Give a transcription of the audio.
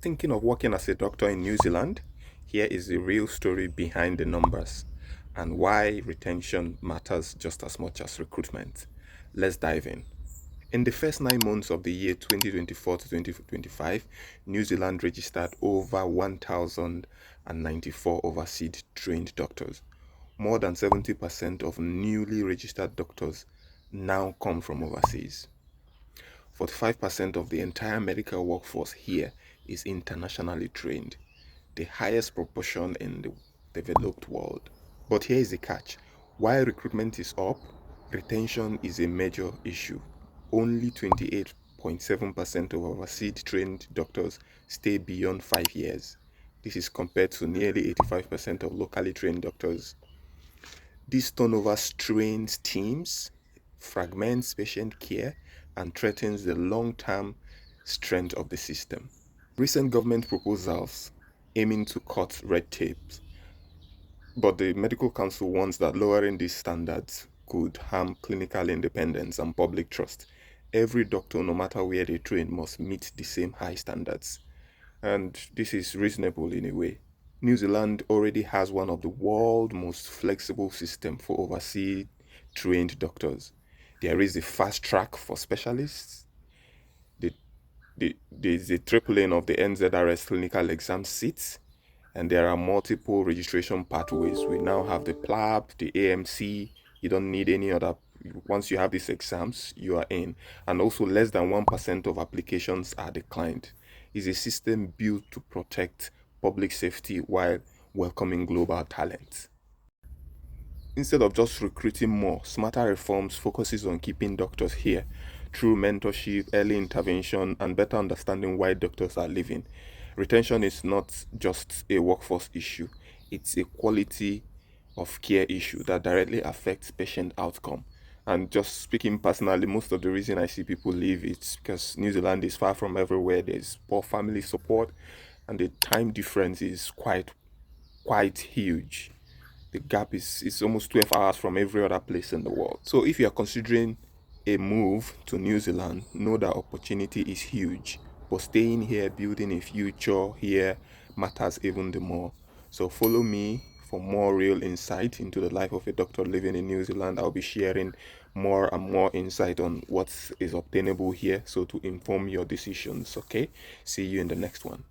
Thinking of working as a doctor in New Zealand? Here is the real story behind the numbers and why retention matters just as much as recruitment. Let's dive in. In the first 9 months of the year 2024 to 2025, New Zealand registered over 1,094 overseas trained doctors. More than 70% of newly registered doctors now come from overseas. 45% of the entire medical workforce here is internationally trained, the highest proportion in the developed world. But here is the catch. While recruitment is up, retention is a major issue. Only 28.7% of overseas trained doctors stay beyond 5 years. This is compared to nearly 85% of locally trained doctors. This turnover strains teams, fragments patient care, and threatens the long-term strength of the system. Recent government proposals aiming to cut red tape, but the Medical Council warns that lowering these standards could harm clinical independence and public trust. Every doctor, no matter where they train, must meet the same high standards. And this is reasonable in a way. New Zealand already has one of the world's most flexible systems for overseas trained doctors. There is a fast track for specialists. The, there's a tripling of the NZRS clinical exam seats, and there are multiple registration pathways. We now have the PLAB, the AMC. You don't need any other. Once you have these exams, you are in. And also, less than 1% of applications are declined. It's a system built to protect public safety while welcoming global talent. Instead of just recruiting more, smarter reforms focuses on keeping doctors here through mentorship, early intervention, and better understanding why doctors are leaving. Retention is not just a workforce issue, it's a quality of care issue that directly affects patient outcome. And just speaking personally, most of the reason I see people leave is because New Zealand is far from everywhere. There's poor family support, and the time difference is quite huge. The gap is almost 12 hours from every other place in the world. So if you are considering a move to New Zealand, know that opportunity is huge. But staying here, building a future here matters even the more. So follow me for more real insight into the life of a doctor living in New Zealand. I'll be sharing more and more insight on what is obtainable here, so to inform your decisions. Okay, see you in the next one.